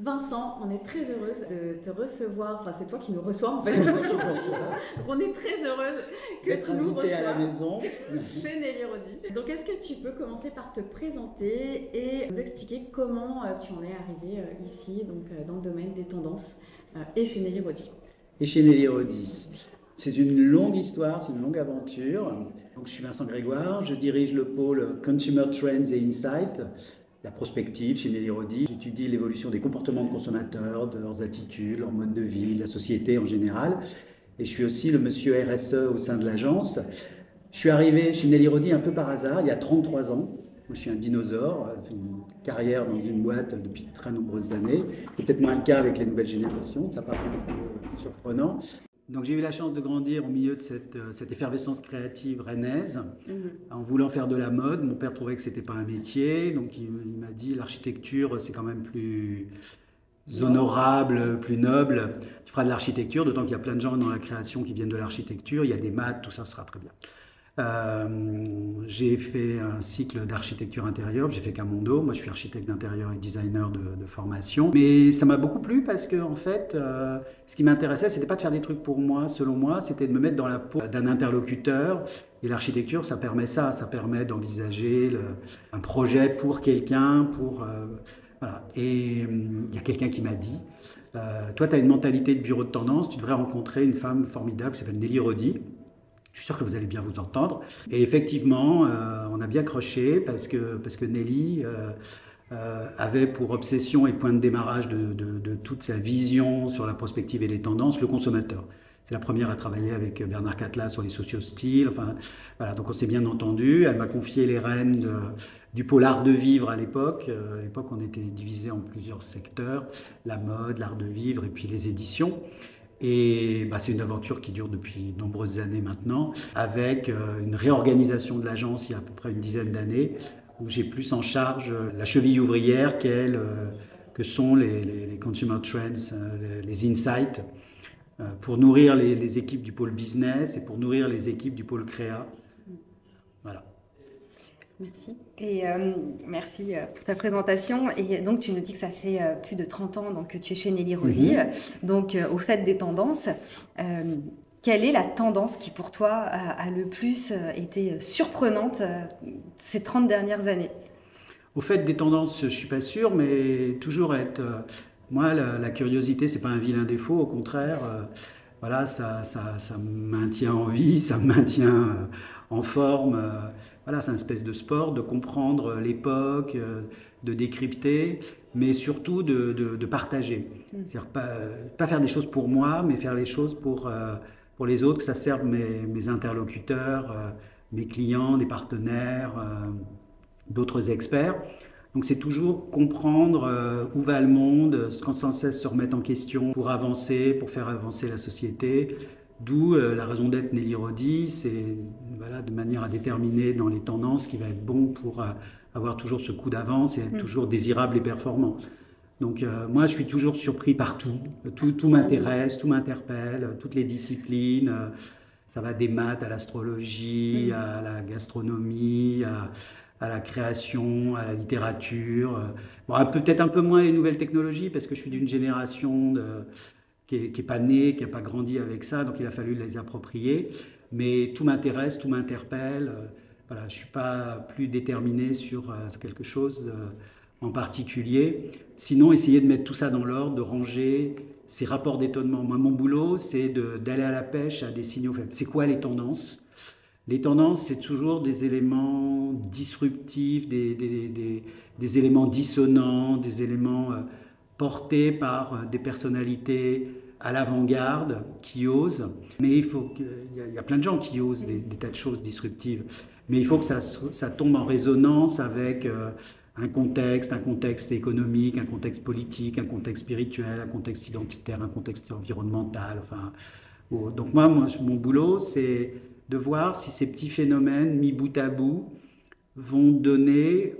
Vincent, on est très heureuse de te recevoir. Enfin, c'est toi qui nous reçois en fait. Donc, on est très heureuse que tu nous reçoives à la maison chez Nelly Rodi. Donc, est-ce que tu peux commencer par te présenter et nous expliquer comment tu en es arrivé ici, donc dans le domaine des tendances et chez Nelly Rodi? et chez Nelly Rodi. C'est une longue histoire, c'est une longue aventure. Donc, je suis Vincent Grégoire, je dirige le pôle Consumer Trends et Insights, la prospective chez Nelly Rodi. J'étudie l'évolution des comportements de consommateurs, de leurs attitudes, leur mode de vie, la société en général. Et je suis aussi le monsieur RSE au sein de l'agence. Je suis arrivé chez Nelly Rodi un peu par hasard, il y a 33 ans. Moi, je suis un dinosaure, j'ai fait une carrière dans une boîte depuis de très nombreuses années. C'est peut-être moins le cas avec les nouvelles générations, ça paraît un peu surprenant. Donc j'ai eu la chance de grandir au milieu de cette effervescence créative rennaise, en voulant faire de la mode. Mon père trouvait que ce n'était pas un métier, donc il m'a dit l'architecture c'est quand même plus honorable, plus noble. Tu feras de l'architecture, d'autant qu'il y a plein de gens dans la création qui viennent de l'architecture, il y a des maths, tout ça sera très bien. J'ai fait un cycle d'architecture intérieure, j'ai fait qu'un Mondo. Moi je suis architecte d'intérieur et designer de formation, mais ça m'a beaucoup plu parce que en fait ce qui m'intéressait c'était pas de faire des trucs pour moi, selon moi, c'était de me mettre dans la peau d'un interlocuteur. Et l'architecture ça permet d'envisager un projet pour quelqu'un, voilà. Et il y a quelqu'un qui m'a dit toi tu as une mentalité de bureau de tendance, tu devrais rencontrer une femme formidable qui s'appelle Nelly Rodi. Je suis sûr que vous allez bien vous entendre. Et effectivement, on a bien croché parce que Nelly avait pour obsession et point de démarrage de toute sa vision sur la prospective et les tendances, le consommateur. C'est la première à travailler avec Bernard Catlas sur les sociostyles. Enfin, voilà, donc on s'est bien entendu. Elle m'a confié les rênes du pôle art de vivre à l'époque. À l'époque, on était divisé en plusieurs secteurs, la mode, l'art de vivre et puis les éditions. Et c'est une aventure qui dure depuis de nombreuses années maintenant, avec une réorganisation de l'agence il y a à peu près une dizaine d'années, où j'ai plus en charge la cheville ouvrière que sont les consumer trends, les insights, pour nourrir les équipes du pôle business et pour nourrir les équipes du pôle créa. Voilà. Merci. Et merci pour ta présentation. Et donc, tu nous dis que ça fait plus de 30 ans donc, que tu es chez Nelly Rodi. Donc, au fait des tendances, quelle est la tendance qui, pour toi, a le plus été surprenante ces 30 dernières années? Au fait des tendances, je ne suis pas sûr, mais toujours être... moi, la curiosité, ce n'est pas un vilain défaut, au contraire. Voilà, ça me maintient en vie, ça me maintient en forme. Voilà, c'est une espèce de sport, de comprendre l'époque, de décrypter, mais surtout de partager. C'est-à-dire pas faire des choses pour moi, mais faire les choses pour les autres, que ça serve mes interlocuteurs, mes clients, des partenaires, d'autres experts. Donc c'est toujours comprendre où va le monde, sans cesse se remettre en question pour avancer, pour faire avancer la société. D'où la raison d'être Nelly Rodi, c'est voilà, de manière à déterminer dans les tendances ce qui va être bon pour avoir toujours ce coup d'avance et être toujours désirable et performant. Donc moi je suis toujours surpris par tout. Tout m'intéresse, tout m'interpelle, toutes les disciplines. Ça va des maths à l'astrologie, à la gastronomie, à la création, à la littérature. Bon, peut-être un peu moins les nouvelles technologies parce que je suis d'une génération qui n'est pas née, qui n'a pas grandi avec ça, donc il a fallu les approprier. Mais tout m'intéresse, tout m'interpelle. Voilà, je ne suis pas plus déterminé sur quelque chose en particulier. Sinon, essayer de mettre tout ça dans l'ordre, de ranger ces rapports d'étonnement. Moi, mon boulot, c'est d'aller à la pêche à des signaux faibles. C'est quoi les tendances ? Les tendances, c'est toujours des éléments disruptifs, des éléments dissonants, des éléments portés par des personnalités à l'avant-garde qui osent. Mais il y a plein de gens qui osent des tas de choses disruptives. Mais il faut que ça tombe en résonance avec un contexte économique, un contexte politique, un contexte spirituel, un contexte identitaire, un contexte environnemental. Enfin, donc moi, mon boulot, c'est de voir si ces petits phénomènes mis bout à bout vont donner...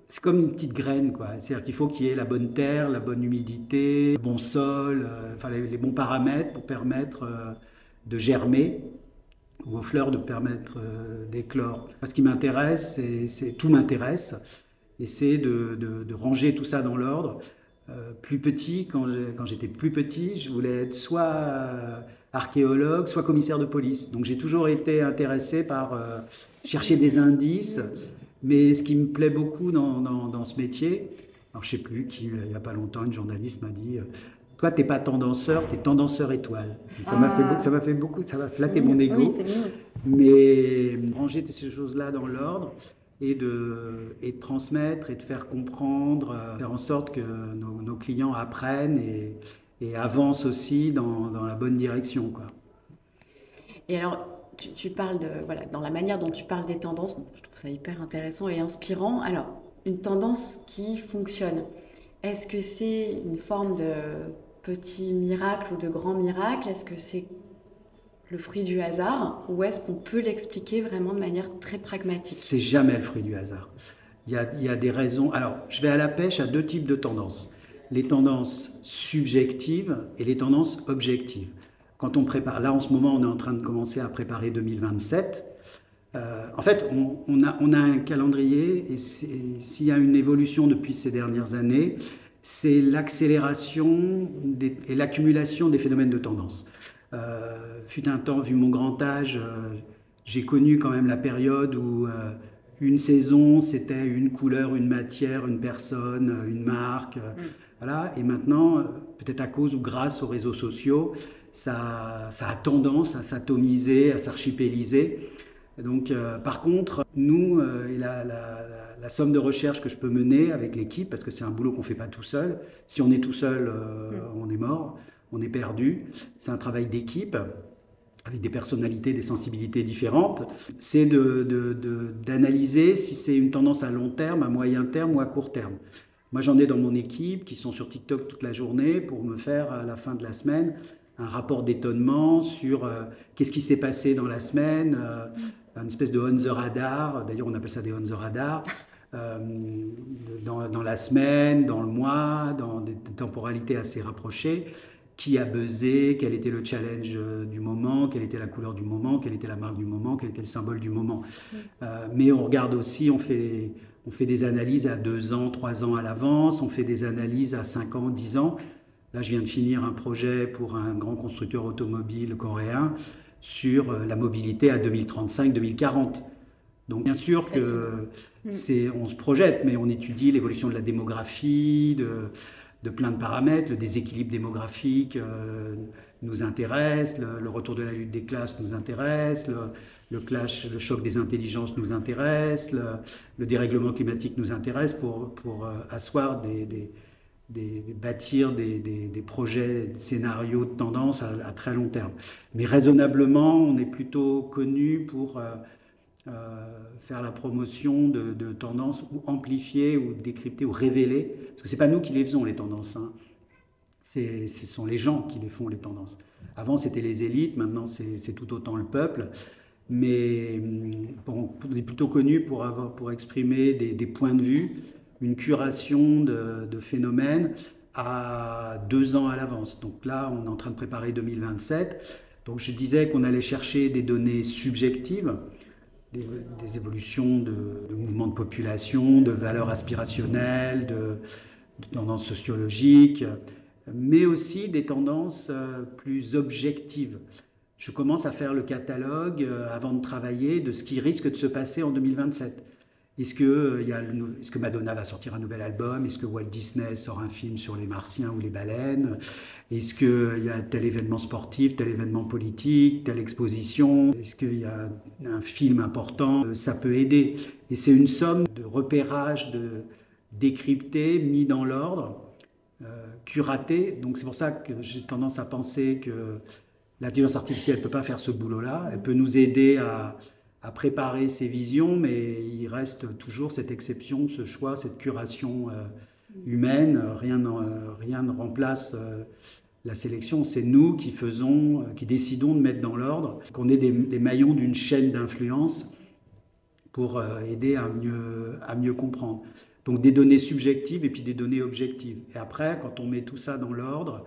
C'est comme une petite graine, quoi. C'est-à-dire qu'il faut qu'il y ait la bonne terre, la bonne humidité, le bon sol, enfin les bons paramètres pour permettre de germer ou aux fleurs de permettre d'éclore. Ce qui m'intéresse, tout m'intéresse, et c'est de ranger tout ça dans l'ordre plus petit, quand j'étais plus petit, je voulais être soit archéologue, soit commissaire de police. Donc j'ai toujours été intéressé par chercher des indices, mais ce qui me plaît beaucoup dans ce métier, alors je sais plus qui, il n'y a pas longtemps, une journaliste m'a dit toi, t'es pas tendanceur, t'es tendanceur étoile. Ça m'a fait beaucoup, ça m'a flatté mon ego. Oui, c'est mignon. Mais ranger ces choses-là dans l'ordre et de transmettre et de faire comprendre, faire en sorte que nos clients apprennent et avancent aussi dans la bonne direction, quoi. Et alors, tu parles voilà, dans la manière dont tu parles des tendances, je trouve ça hyper intéressant et inspirant. Alors, une tendance qui fonctionne, est-ce que c'est une forme de petit miracle ou de grand miracle? Est-ce que c'est le fruit du hasard ou est-ce qu'on peut l'expliquer vraiment de manière très pragmatique? C'est jamais le fruit du hasard. Il y a des raisons. Alors, je vais à la pêche à deux types de tendances. Les tendances subjectives et les tendances objectives. Quand on prépare, là en ce moment, on est en train de commencer à préparer 2027. En fait, on a un calendrier et s'il y a une évolution depuis ces dernières années, c'est l'accélération et l'accumulation des phénomènes de tendance. Fut un temps, vu mon grand âge, j'ai connu quand même la période où une saison, c'était une couleur, une matière, une personne, une marque. Voilà. Et maintenant, peut-être à cause ou grâce aux réseaux sociaux, ça a tendance à s'atomiser, à s'archipéliser. Donc, par contre, nous, et la somme de recherche que je peux mener avec l'équipe, parce que c'est un boulot qu'on ne fait pas tout seul, si on est tout seul, on est mort, on est perdu. C'est un travail d'équipe, avec des personnalités, des sensibilités différentes. C'est d'analyser si c'est une tendance à long terme, à moyen terme ou à court terme. Moi, j'en ai dans mon équipe qui sont sur TikTok toute la journée pour me faire, à la fin de la semaine, un rapport d'étonnement sur qu'est-ce qui s'est passé dans la semaine, une espèce de on the radar, d'ailleurs on appelle ça des on the radar, dans la semaine, dans le mois, dans des temporalités assez rapprochées, qui a buzzé, quel était le challenge du moment, quelle était la couleur du moment, quelle était la marque du moment, quel était le symbole du moment. Mais on regarde aussi, on fait des analyses à 2 ans, 3 ans à l'avance, on fait des analyses à 5 ans, 10 ans. Là, je viens de finir un projet pour un grand constructeur automobile coréen sur la mobilité à 2035-2040. Donc, bien sûr que on se projette, mais on étudie l'évolution de la démographie, de plein de paramètres. Le déséquilibre démographique nous intéresse, le retour de la lutte des classes nous intéresse, le choc des intelligences nous intéresse, le dérèglement climatique nous intéresse pour asseoir bâtir des projets, des scénarios de tendance à très long terme. Mais raisonnablement, on est plutôt connu pour faire la promotion de tendances ou amplifier ou décrypter ou révéler, parce que ce n'est pas nous qui les faisons les tendances, hein. Ce sont les gens qui les font les tendances. Avant c'était les élites, maintenant c'est tout autant le peuple, mais on est plutôt connu pour exprimer des points de vue, une curation de phénomènes à 2 ans à l'avance. Donc là, on est en train de préparer 2027. Donc je disais qu'on allait chercher des données subjectives, des évolutions de mouvements de population, de valeurs aspirationnelles, de tendances sociologiques, mais aussi des tendances plus objectives. Je commence à faire le catalogue avant de travailler de ce qui risque de se passer en 2027. Est-ce que Madonna va sortir un nouvel album? Est-ce que Walt Disney sort un film sur les martiens ou les baleines? Est-ce qu'il y a tel événement sportif, tel événement politique, telle exposition? Est-ce qu'il y a un film important? Ça peut aider. Et c'est une somme de repérage, de décrypté, mis dans l'ordre, curaté. Donc c'est pour ça que j'ai tendance à penser que l'intelligence artificielle ne peut pas faire ce boulot-là. Elle peut nous aider à préparer ces visions, mais il reste toujours cette exception, ce choix, cette curation humaine. Rien ne remplace la sélection. C'est nous qui décidons de mettre dans l'ordre, qu'on est les maillons d'une chaîne d'influence pour aider à mieux comprendre. Donc des données subjectives et puis des données objectives. Et après, quand on met tout ça dans l'ordre,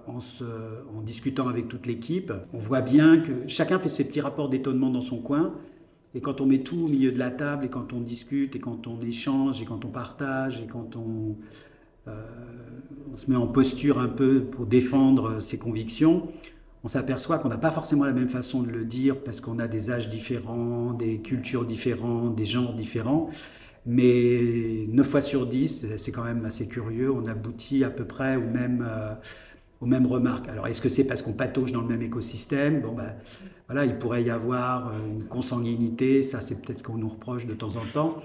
en discutant avec toute l'équipe, on voit bien que chacun fait ses petits rapports d'étonnement dans son coin. Et quand on met tout au milieu de la table, et quand on discute, et quand on échange, et quand on partage, et quand on on se met en posture un peu pour défendre ses convictions, on s'aperçoit qu'on n'a pas forcément la même façon de le dire parce qu'on a des âges différents, des cultures différentes, des genres différents. Mais 9 fois sur 10, c'est quand même assez curieux, on aboutit à peu près aux mêmes remarques. Alors, est-ce que c'est parce qu'on patauge dans le même écosystème? Bon, ben, voilà, il pourrait y avoir une consanguinité, ça c'est peut-être ce qu'on nous reproche de temps en temps,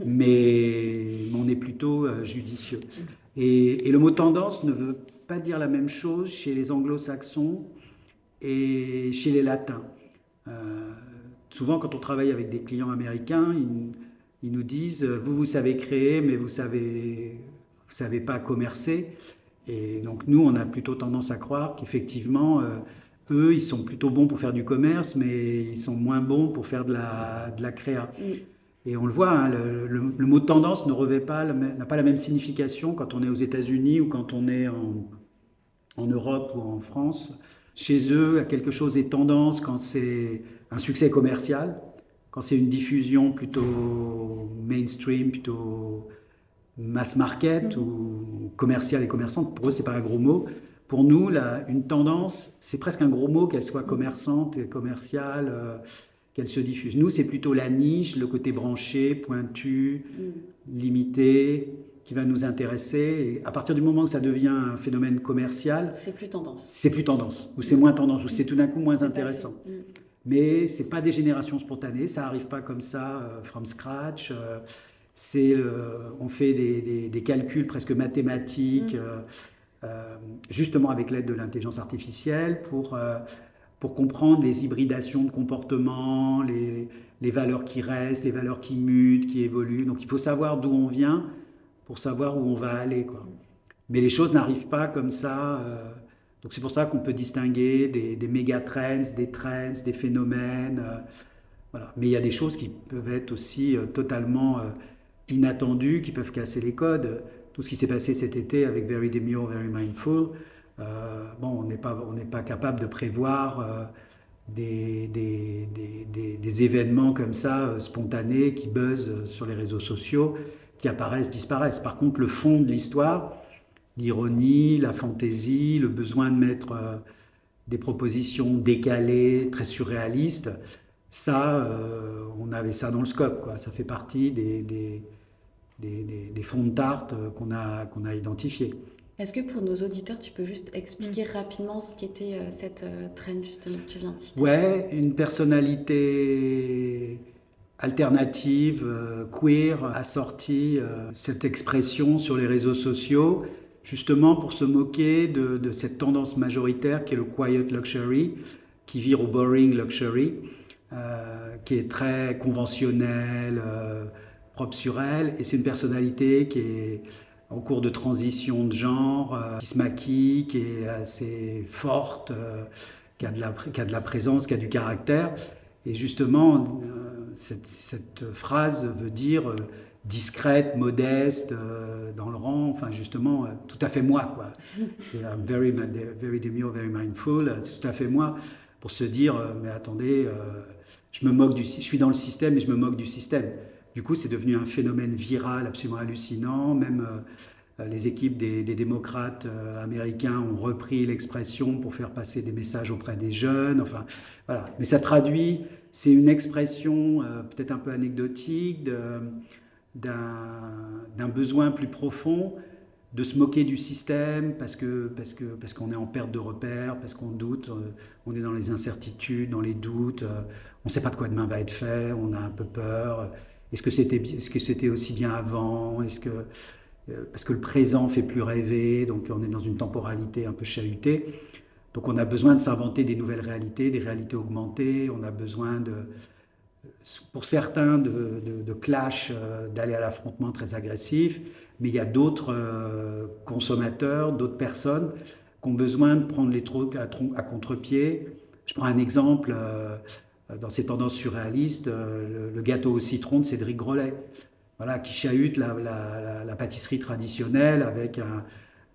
mais on est plutôt judicieux. Et le mot tendance ne veut pas dire la même chose chez les anglo-saxons et chez les latins. Souvent, quand on travaille avec des clients américains, ils nous disent, vous savez créer, mais vous savez pas commercer. Et donc nous, on a plutôt tendance à croire qu'effectivement, eux, ils sont plutôt bons pour faire du commerce, mais ils sont moins bons pour faire de la créa. Et on le voit, hein, le mot tendance n'a pas la même signification quand on est aux États-Unis ou quand on est en Europe ou en France. Chez eux, quelque chose est tendance quand c'est un succès commercial, quand c'est une diffusion plutôt mainstream, plutôt mass market ou commercial et commerçante. Pour eux, c'est pas un gros mot. Pour nous, une tendance, c'est presque un gros mot, qu'elle soit commerçante et commerciale, qu'elle se diffuse. Nous, c'est plutôt la niche, le côté branché, pointu, limité, qui va nous intéresser. Et à partir du moment où ça devient un phénomène commercial, c'est plus tendance. C'est plus tendance, ou c'est moins tendance, ou c'est tout d'un coup moins intéressant. Mais c'est pas des générations spontanées, ça arrive pas comme ça, from scratch. On fait des calculs presque mathématiques, justement avec l'aide de l'intelligence artificielle, pour comprendre les hybridations de comportements, les valeurs qui restent, les valeurs qui mutent, qui évoluent. Donc il faut savoir d'où on vient pour savoir où on va aller, quoi. Mais les choses n'arrivent pas comme ça. Donc c'est pour ça qu'on peut distinguer des méga trends, des phénomènes. Voilà. Mais il y a des choses qui peuvent être aussi totalement inattendues, qui peuvent casser les codes. Tout ce qui s'est passé cet été avec Very Demure, Very Mindful, on n'est pas capable de prévoir des événements comme ça, spontanés, qui buzzent sur les réseaux sociaux, qui apparaissent, disparaissent. Par contre, le fond de l'histoire, l'ironie, la fantaisie, le besoin de mettre des propositions décalées, très surréalistes, ça, on avait ça dans le scope, quoi. Ça fait partie des fonds de tarte qu'on a identifiés. Est-ce que pour nos auditeurs, tu peux juste expliquer rapidement ce qu'était cette trend justement que tu viens de citer? Ouais, une personnalité alternative, queer, a sorti cette expression sur les réseaux sociaux, justement pour se moquer de cette tendance majoritaire qui est le quiet luxury, qui vire au boring luxury, qui est très conventionnelle, propre sur elle, et c'est une personnalité qui est en cours de transition de genre, qui se maquille, qui est assez forte, qui a de la présence, qui a du caractère. Et justement, cette phrase veut dire discrète, modeste, dans le rang, enfin justement, tout à fait moi, quoi. I'm very demure, very mindful, c'est tout à fait moi, pour se dire, mais attendez, je suis dans le système et je me moque du système. Du coup, c'est devenu un phénomène viral absolument hallucinant. Même les équipes des démocrates américains ont repris l'expression pour faire passer des messages auprès des jeunes. Enfin, voilà. Mais ça traduit, c'est une expression peut-être un peu anecdotique d'un besoin plus profond de se moquer du système parce qu'on est en perte de repères, parce qu'on doute, on est dans les incertitudes, dans les doutes, on ne sait pas de quoi demain va être fait, on a un peu peur. Est-ce que c'était aussi bien avant? Parce que le présent fait plus rêver, donc on est dans une temporalité un peu chahutée. Donc on a besoin de s'inventer des nouvelles réalités, des réalités augmentées. On a besoin pour certains, de clash, d'aller à l'affrontement très agressif. Mais il y a d'autres consommateurs, d'autres personnes qui ont besoin de prendre les trucs à contre-pied. Je prends un exemple. Dans ces tendances surréalistes, le gâteau au citron de Cédric Grolet, voilà, qui chahute la pâtisserie traditionnelle avec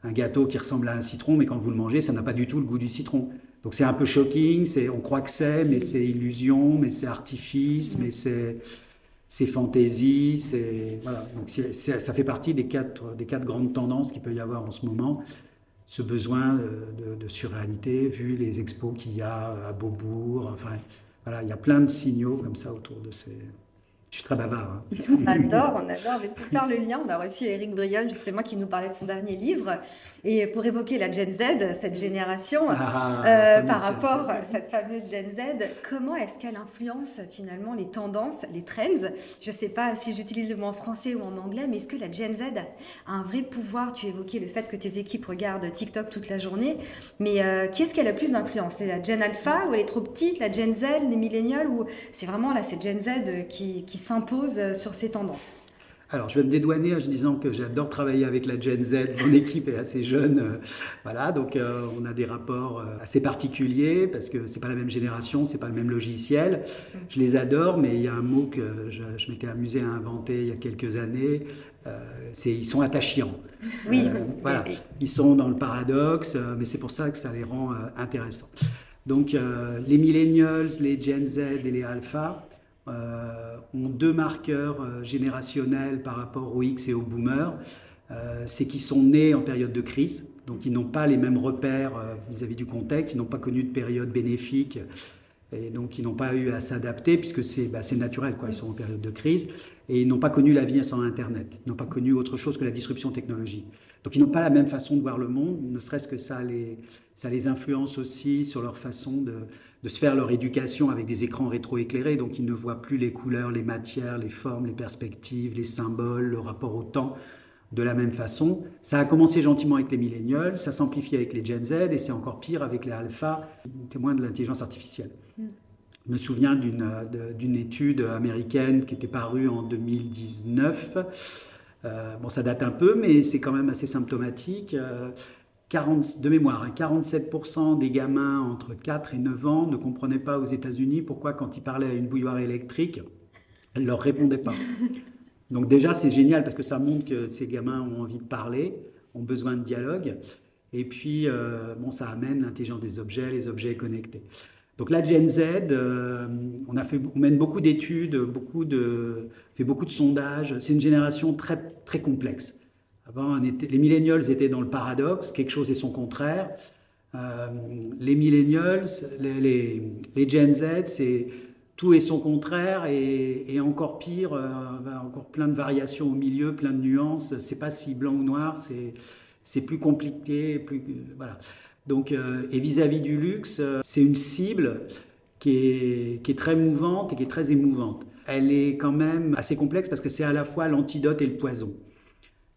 un gâteau qui ressemble à un citron, mais quand vous le mangez, ça n'a pas du tout le goût du citron. Donc c'est un peu shocking, on croit que mais c'est illusion, mais c'est artifice, mais c'est fantasy, voilà. Donc ça fait partie des quatre grandes tendances qu'il peut y avoir en ce moment. Ce besoin de surréalité, vu les expos qu'il y a à Beaubourg. Enfin, voilà, il y a plein de signaux comme ça autour de ces... Je suis très bavard. Hein. On adore. Mais pour faire le lien, on a reçu Éric Briol, justement, qui nous parlait de son dernier livre. Et pour évoquer la Gen Z, cette génération, par rapport à cette fameuse Gen Z, comment est-ce qu'elle influence finalement les tendances, les trends? Je ne sais pas si j'utilise le mot en français ou en anglais, mais est-ce que la Gen Z a un vrai pouvoir? Tu évoquais le fait que tes équipes regardent TikTok toute la journée, mais qui est-ce qui a le plus d'influence? C'est la Gen Alpha, ou elle est trop petite, la Gen Z, les millénials, ou c'est vraiment là cette Gen Z qui s'impose sur ces tendances? Alors, je vais me dédouaner en disant que j'adore travailler avec la Gen Z. Mon équipe est assez jeune. Voilà, donc on a des rapports assez particuliers parce que c'est pas la même génération, c'est pas le même logiciel. Je les adore, mais il y a un mot que je m'étais amusé à inventer il y a quelques années. Ils sont attachants. Oui. Voilà, ils sont dans le paradoxe, mais c'est pour ça que ça les rend intéressants. Donc, les millennials, les Gen Z et les alpha ont deux marqueurs générationnels par rapport aux X et aux boomers. C'est qu'ils sont nés en période de crise, donc ils n'ont pas les mêmes repères vis-à-vis du contexte, ils n'ont pas connu de période bénéfique, et donc ils n'ont pas eu à s'adapter, puisque c'est naturel, quoi. Ils sont en période de crise, et ils n'ont pas connu la vie sans Internet, ils n'ont pas connu autre chose que la disruption technologique. Donc ils n'ont pas la même façon de voir le monde, ne serait-ce que ça les influence aussi sur leur façon de se faire leur éducation avec des écrans rétroéclairés, donc ils ne voient plus les couleurs, les matières, les formes, les perspectives, les symboles, le rapport au temps de la même façon. Ça a commencé gentiment avec les millennials, ça s'amplifie avec les Gen Z et c'est encore pire avec les alpha, témoins de l'intelligence artificielle. Je me souviens d'une étude américaine qui était parue en 2019. Bon, ça date un peu, mais c'est quand même assez symptomatique. De mémoire, 47% des gamins entre 4 et 9 ans ne comprenaient pas aux États-Unis pourquoi, quand ils parlaient à une bouilloire électrique, elle ne leur répondait pas. Donc déjà, c'est génial parce que ça montre que ces gamins ont envie de parler, ont besoin de dialogue. Et puis, ça amène l'intelligence des objets, les objets connectés. Donc la Gen Z, on mène beaucoup d'études, fait beaucoup de sondages. C'est une génération très, très complexe. Avant, les millennials étaient dans le paradoxe, quelque chose et son contraire. Les millennials, les Gen Z, c'est tout et son contraire et encore pire, encore plein de variations au milieu, plein de nuances. C'est pas si blanc ou noir, c'est plus compliqué, voilà. Donc, et vis-à-vis du luxe, c'est une cible qui est très mouvante et qui est très émouvante. Elle est quand même assez complexe parce que c'est à la fois l'antidote et le poison.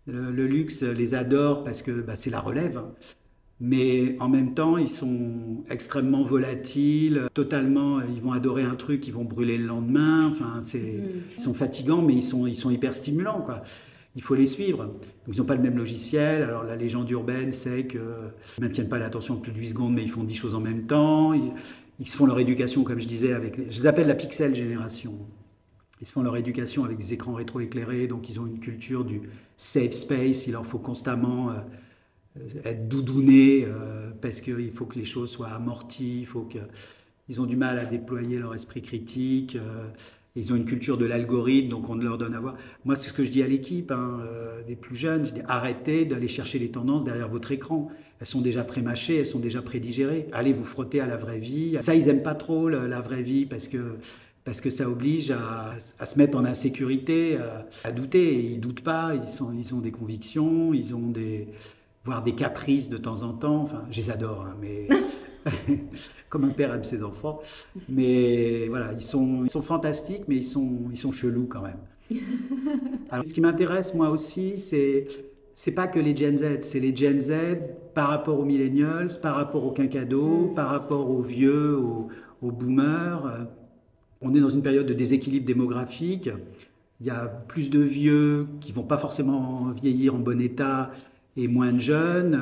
Le luxe les adore parce que c'est la relève, hein. Mais en même temps, ils sont extrêmement volatiles, totalement, ils vont adorer un truc, ils vont brûler le lendemain. Enfin, ils sont fatigants, mais ils sont hyper stimulants, quoi. Il faut les suivre. Donc, ils n'ont pas le même logiciel. Alors, la légende urbaine, c'est qu'ils ne maintiennent pas l'attention plus de 8 secondes, mais ils font 10 choses en même temps. Ils se font leur éducation, comme je disais, je les appelle la pixel génération. Ils se font leur éducation avec des écrans rétroéclairés, donc ils ont une culture du safe space. Il leur faut constamment être doudounés parce qu'il faut que les choses soient amorties. Ils ont du mal à déployer leur esprit critique. Ils ont une culture de l'algorithme, donc on leur donne à voir. Moi, c'est ce que je dis à l'équipe, des plus jeunes. Je dis arrêtez d'aller chercher les tendances derrière votre écran. Elles sont déjà prémâchées, elles sont déjà prédigérées. Allez vous frotter à la vraie vie. Ça, ils n'aiment pas trop la vraie vie parce que ça oblige à se mettre en insécurité, à douter. Et ils ne doutent pas, ils ont des convictions, voire des caprices de temps en temps. Enfin, je les adore, hein, mais comme un père aime ses enfants. Mais voilà, ils sont fantastiques, mais ils sont chelous quand même. Alors, ce qui m'intéresse, moi aussi, c'est pas que les Gen Z, c'est les Gen Z par rapport aux millennials, par rapport aux quinquados, par rapport aux vieux, aux boomers. On est dans une période de déséquilibre démographique. Il y a plus de vieux qui ne vont pas forcément vieillir en bon état et moins de jeunes.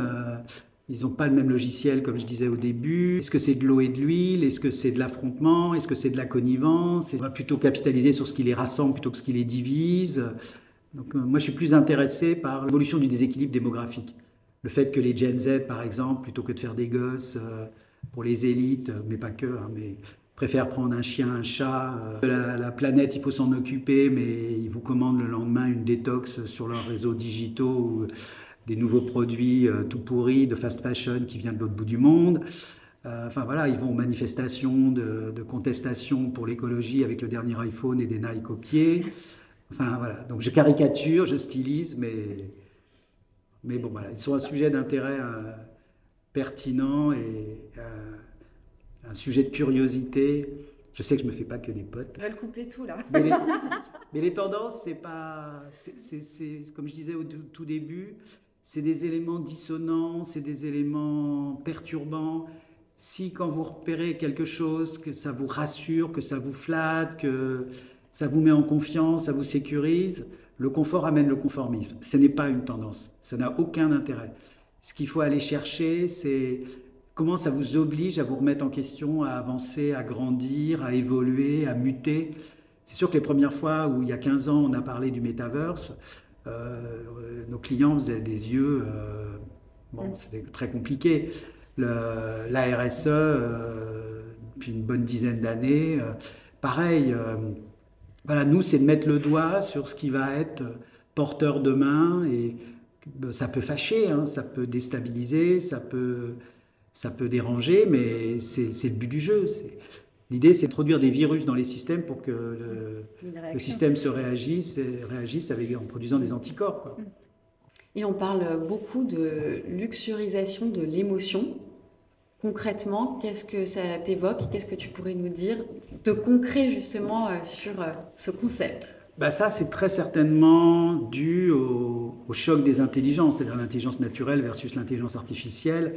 Ils n'ont pas le même logiciel, comme je disais au début. Est-ce que c'est de l'eau et de l'huile? Est-ce que c'est de l'affrontement? Est-ce que c'est de la connivence? On va plutôt capitaliser sur ce qui les rassemble plutôt que ce qui les divise. Donc, moi, je suis plus intéressé par l'évolution du déséquilibre démographique. Le fait que les Gen Z, par exemple, plutôt que de faire des gosses pour les élites, mais pas que, hein, mais préfèrent prendre un chien, un chat. La planète, il faut s'en occuper, mais ils vous commandent le lendemain une détox sur leurs réseaux digitaux ou des nouveaux produits tout pourris de fast fashion qui vient de l'autre bout du monde. Enfin voilà, ils vont aux manifestations de contestation pour l'écologie avec le dernier iPhone et des Nike aux pieds. Enfin voilà, donc je caricature, je stylise, mais bon voilà, ils sont un sujet d'intérêt pertinent et un sujet de curiosité. Je sais que je me fais pas que des potes. On va le couper tout là. Mais les tendances, c'est pas, comme je disais au tout début, c'est des éléments dissonants, c'est des éléments perturbants. Si quand vous repérez quelque chose, que ça vous rassure, que ça vous flatte, que ça vous met en confiance, ça vous sécurise, le confort amène le conformisme. Ce n'est pas une tendance, ça n'a aucun intérêt. Ce qu'il faut aller chercher, c'est comment ça vous oblige à vous remettre en question, à avancer, à grandir, à évoluer, à muter. C'est sûr que les premières fois où il y a 15 ans on a parlé du metaverse, nos clients faisaient des yeux, bon c'était très compliqué. La RSE, depuis une bonne dizaine d'années, pareil, voilà, nous c'est de mettre le doigt sur ce qui va être porteur demain et ça peut fâcher, hein, ça peut déstabiliser, ça peut déranger, mais c'est le but du jeu. L'idée, c'est d'introduire des virus dans les systèmes pour que le système se réagisse en produisant des anticorps, quoi. Et on parle beaucoup de luxurisation de l'émotion. Concrètement, qu'est-ce que ça t'évoque? Qu'est-ce que tu pourrais nous dire de concret justement sur ce concept? Bah ça, c'est très certainement dû au choc des intelligences, c'est-à-dire l'intelligence naturelle versus l'intelligence artificielle.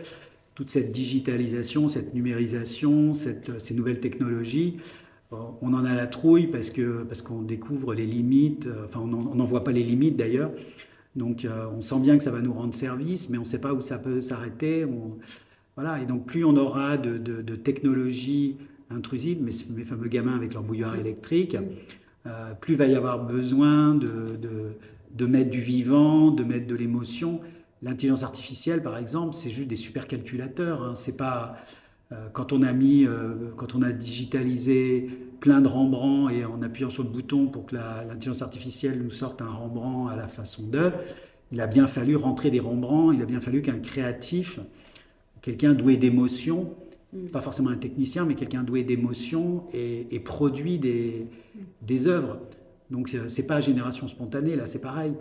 Toute cette digitalisation, cette numérisation, ces nouvelles technologies, on en a la trouille parce qu'on découvre les limites, enfin on n'en voit pas les limites d'ailleurs, donc on sent bien que ça va nous rendre service, mais on ne sait pas où ça peut s'arrêter. Voilà, et donc plus on aura de technologies intrusives, mes fameux gamins avec leur bouilloire électrique, plus il va y avoir besoin de mettre du vivant, de mettre de l'émotion. L'intelligence artificielle, par exemple, c'est juste des supercalculateurs. Hein. C'est pas quand on a digitalisé plein de Rembrandt et en appuyant sur le bouton pour que l'intelligence artificielle nous sorte un Rembrandt à la façon d'eux, il a bien fallu rentrer des Rembrandts, il a bien fallu qu'un créatif, quelqu'un doué d'émotion, pas forcément un technicien, mais quelqu'un doué d'émotion et produit des œuvres. Donc c'est pas génération spontanée, là c'est pareil.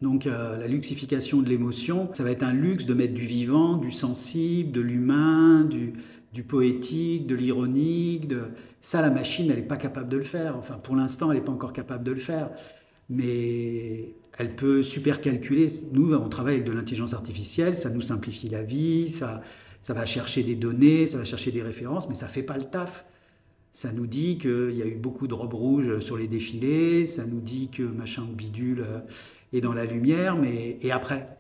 Donc la luxification de l'émotion, ça va être un luxe de mettre du vivant, du sensible, de l'humain, du poétique, de l'ironique. Ça, la machine, elle n'est pas capable de le faire. Enfin, pour l'instant, elle n'est pas encore capable de le faire. Mais elle peut super calculer. Nous, on travaille avec de l'intelligence artificielle, ça nous simplifie la vie, ça va chercher des données, ça va chercher des références, mais ça ne fait pas le taf. Ça nous dit qu'il y a eu beaucoup de robes rouges sur les défilés, ça nous dit que machin ou bidule est dans la lumière, et après,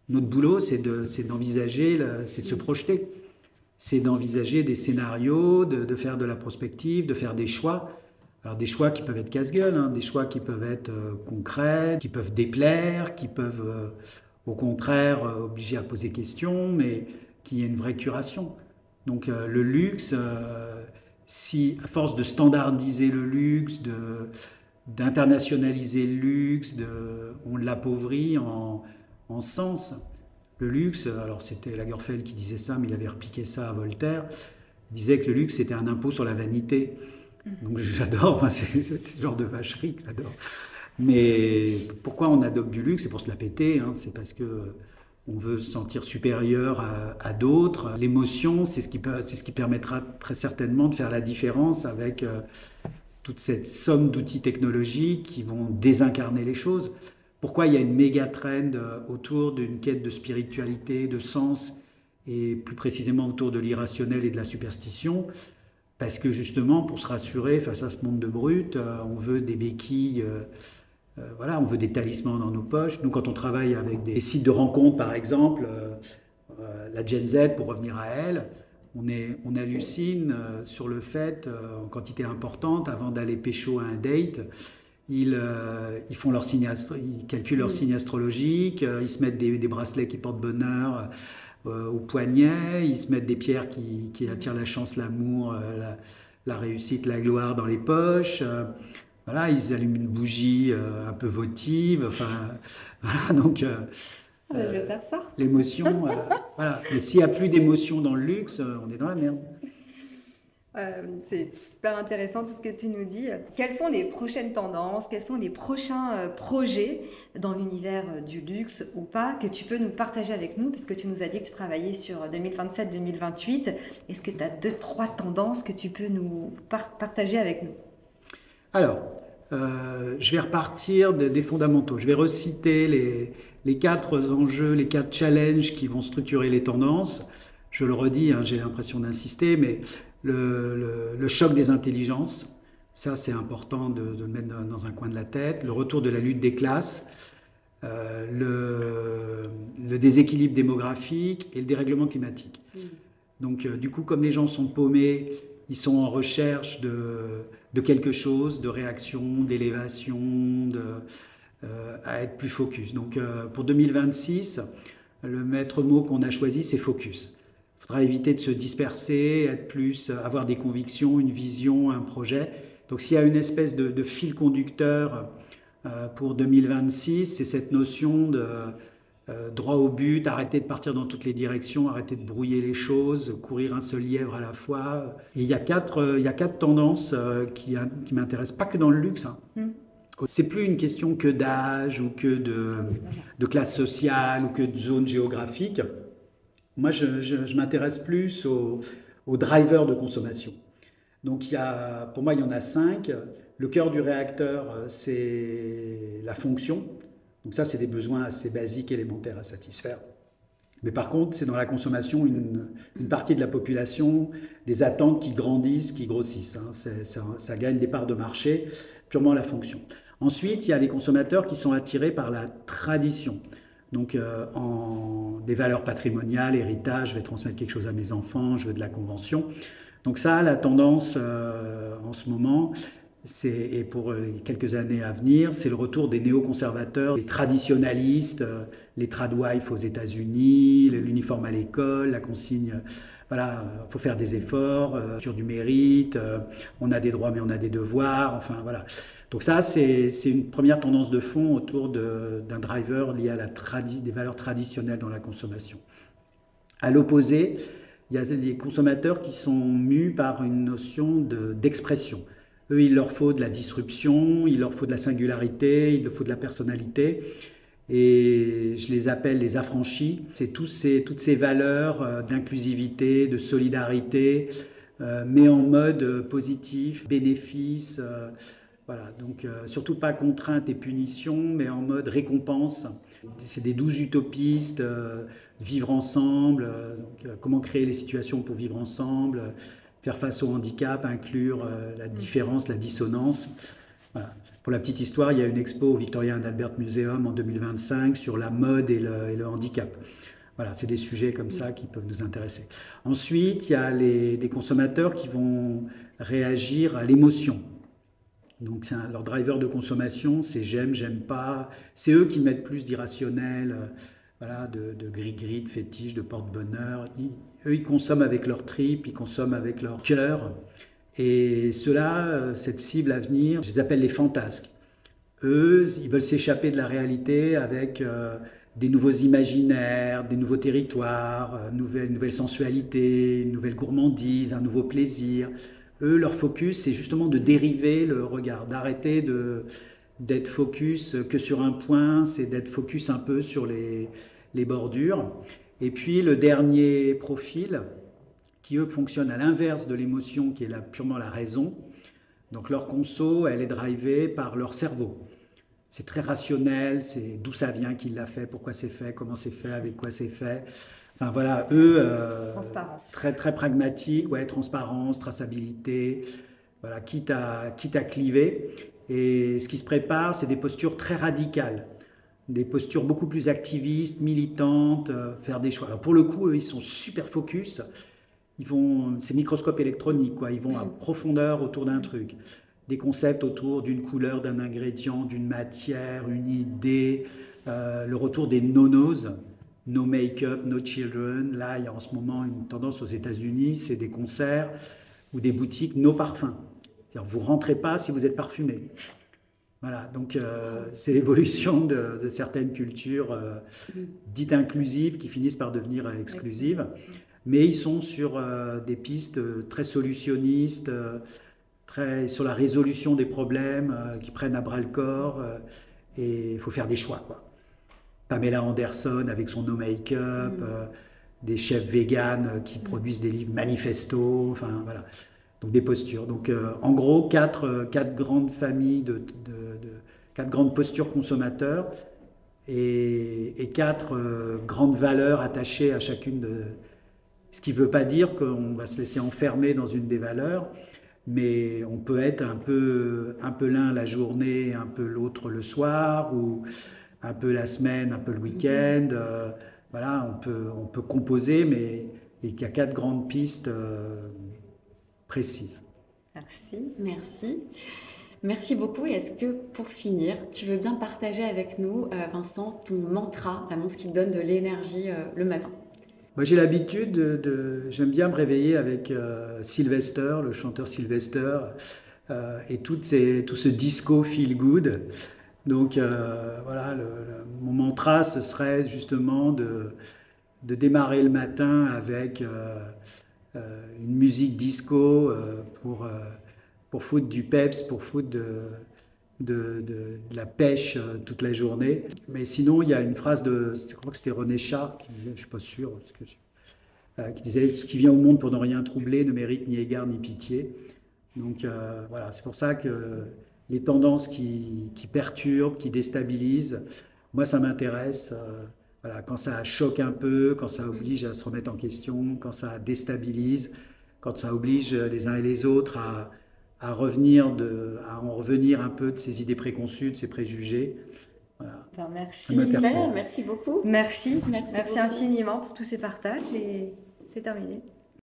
notre boulot, c'est d'envisager, c'est de se projeter, c'est d'envisager des scénarios, de faire de la prospective, de faire des choix. Alors des choix qui peuvent être casse-gueule, hein, des choix qui peuvent être concrets, qui peuvent déplaire, qui peuvent au contraire obliger à poser question, mais qui est une vraie curation. Donc le luxe, si à force de standardiser le luxe, d'internationaliser le luxe, on l'appauvrit en sens. Le luxe, alors c'était Lagerfeld qui disait ça, mais il avait repiqué ça à Voltaire, il disait que le luxe c'était un impôt sur la vanité. Donc j'adore, c'est ce genre de vacherie que j'adore. Mais pourquoi on adopte du luxe? C'est pour se la péter, hein, c'est parce que on veut se sentir supérieur à d'autres. L'émotion, c'est ce qui permettra très certainement de faire la différence avec toute cette somme d'outils technologiques qui vont désincarner les choses. Pourquoi il y a une méga trend autour d'une quête de spiritualité, de sens, et plus précisément autour de l'irrationnel et de la superstition? Parce que justement, pour se rassurer face à ce monde de brutes, on veut des béquilles, voilà, on veut des talismans dans nos poches. Nous, quand on travaille avec des sites de rencontres, par exemple, la Gen Z, pour revenir à elle, on hallucine sur le fait, en quantité importante, avant d'aller pécho à un date, ils calculent leur signe astrologique, ils se mettent des bracelets qui portent bonheur. au poignet, ils se mettent des pierres qui attirent la chance, l'amour, la réussite, la gloire dans les poches. Voilà, ils allument une bougie un peu votive. Enfin, voilà, donc Je vais faire ça. l'émotion, voilà. Mais s'il n'y a plus d'émotion dans le luxe, on est dans la merde. C'est super intéressant tout ce que tu nous dis. Quelles sont les prochaines tendances, quels sont les prochains projets dans l'univers du luxe ou pas que tu peux nous partager avec nous, puisque tu nous as dit que tu travaillais sur 2027-2028. Est-ce que tu as 2-3 tendances que tu peux nous partager avec nous? Alors, je vais repartir des fondamentaux. Je vais reciter les 4 enjeux, les 4 challenges qui vont structurer les tendances. Je le redis, hein, j'ai l'impression d'insister, mais le choc des intelligences, ça c'est important de le mettre dans un coin de la tête. Le retour de la lutte des classes, le déséquilibre démographique et le dérèglement climatique. Donc du coup, comme les gens sont paumés, ils sont en recherche de quelque chose, de réaction, d'élévation, à être plus focus. Donc pour 2026, le maître mot qu'on a choisi, c'est focus. Il faudra éviter de se disperser, être plus, avoir des convictions, une vision, un projet. Donc s'il y a une espèce de fil conducteur pour 2026, c'est cette notion de droit au but, arrêter de partir dans toutes les directions, arrêter de brouiller les choses, courir un seul lièvre à la fois. Et il y a 4 tendances qui m'intéressent, pas que dans le luxe. Hein. C'est plus une question que d'âge ou que de classe sociale ou que de zone géographique. Moi, je m'intéresse plus aux drivers de consommation. Donc, pour moi, il y en a 5. Le cœur du réacteur, c'est la fonction. Donc ça, c'est des besoins assez basiques, élémentaires à satisfaire. Mais par contre, c'est dans la consommation une partie de la population, des attentes qui grandissent, qui grossissent. Hein. Ça gagne des parts de marché, purement la fonction. Ensuite, il y a les consommateurs qui sont attirés par la tradition. Donc, des valeurs patrimoniales, héritage, je vais transmettre quelque chose à mes enfants, je veux de la convention. Donc ça, la tendance en ce moment, et pour les quelques années à venir, c'est le retour des néoconservateurs, les traditionalistes, les tradwives aux États-Unis, l'uniforme à l'école, la consigne, voilà, faut faire des efforts, sur du mérite, on a des droits mais on a des devoirs, enfin voilà. Donc ça, c'est une première tendance de fond autour d'un driver lié à des valeurs traditionnelles dans la consommation. À l'opposé, il y a des consommateurs qui sont mus par une notion d'expression. Eux, il leur faut de la disruption, il leur faut de la singularité, il leur faut de la personnalité. Et je les appelle les affranchis. C'est toutes ces valeurs d'inclusivité, de solidarité, mais en mode positif, bénéfice. Voilà, donc surtout pas contrainte et punition, mais en mode récompense. C'est des 12 utopistes, vivre ensemble, comment créer les situations pour vivre ensemble, faire face au handicap, inclure la différence, la dissonance. Voilà. Pour la petite histoire, il y a une expo au Victoria and Albert Museum en 2025 sur la mode et le handicap. Voilà, c'est des sujets comme ça qui peuvent nous intéresser. Ensuite, il y a des consommateurs qui vont réagir à l'émotion. Donc leur driver de consommation, c'est j'aime, j'aime pas. C'est eux qui mettent plus d'irrationnel, voilà, de gris-gris, de fétiche, de porte-bonheur. Eux, ils consomment avec leur tripes, ils consomment avec leur cœur. Et ceux-là, cette cible à venir, je les appelle les fantasques. Eux, ils veulent s'échapper de la réalité avec des nouveaux imaginaires, des nouveaux territoires, nouvelle sensualité, une nouvelle gourmandise, un nouveau plaisir. Eux, leur focus, c'est justement de dériver le regard, d'arrêter d'être focus que sur un point, c'est d'être focus un peu sur les bordures. Et puis le dernier profil, qui eux fonctionnent à l'inverse de l'émotion, qui est purement la raison. Donc leur conso, elle est drivée par leur cerveau. C'est très rationnel, c'est d'où ça vient, qui l'a fait, pourquoi c'est fait, comment c'est fait, avec quoi c'est fait. Enfin voilà, eux, très, très pragmatiques, ouais, transparence, traçabilité, voilà, quitte à cliver. Et ce qui se prépare, c'est des postures très radicales, des postures beaucoup plus activistes, militantes, faire des choix. Alors pour le coup, eux, ils sont super focus, c'est microscope électronique, quoi. Ils vont à profondeur autour d'un truc. Des concepts autour d'une couleur, d'un ingrédient, d'une matière, une idée, le retour des nonos. no make-up, no children. Là, il y a en ce moment une tendance aux États-Unis, c'est des concerts ou des boutiques no parfum. C'est-à-dire, vous rentrez pas si vous êtes parfumé. Voilà, donc c'est l'évolution de certaines cultures dites inclusives qui finissent par devenir exclusives. Mais ils sont sur des pistes très solutionnistes, très sur la résolution des problèmes, qui prennent à bras le corps. Et il faut faire des choix, quoi. Pamela Anderson avec son no make-up, des chefs véganes qui produisent des livres manifesto, enfin voilà. Donc des postures. Donc en gros, quatre grandes familles, quatre grandes postures consommateurs et quatre grandes valeurs attachées à chacune de... Ce qui ne veut pas dire qu'on va se laisser enfermer dans une des valeurs, mais on peut être un peu l'un la journée, un peu l'autre le soir, ou un peu la semaine, un peu le week-end. Voilà, on peut composer, mais il y a quatre grandes pistes précises. Merci. Merci. Merci beaucoup. Et est-ce que pour finir, tu veux bien partager avec nous, Vincent, ton mantra, vraiment ce qui te donne de l'énergie le matin? Moi, j'ai l'habitude j'aime bien me réveiller avec Sylvester, le chanteur Sylvester, et tout ce disco feel good. Donc voilà, mon mantra, ce serait justement de démarrer le matin avec une musique disco pour foutre du peps, pour foutre de la pêche toute la journée. Mais sinon, il y a une phrase je crois que c'était René Char qui disait, je ne suis pas sûr, qui disait « Ce qui vient au monde pour ne rien troubler ne mérite ni égard ni pitié ». Donc voilà, c'est pour ça que les tendances qui perturbent, qui déstabilisent, moi ça m'intéresse. Voilà, quand ça choque un peu, quand ça oblige à se remettre en question, quand ça déstabilise, quand ça oblige les uns et les autres à en revenir un peu de ces idées préconçues, de ces préjugés. Voilà. Ben, merci. Super, merci beaucoup. Merci beaucoup. infiniment pour tous ces partages et c'est terminé.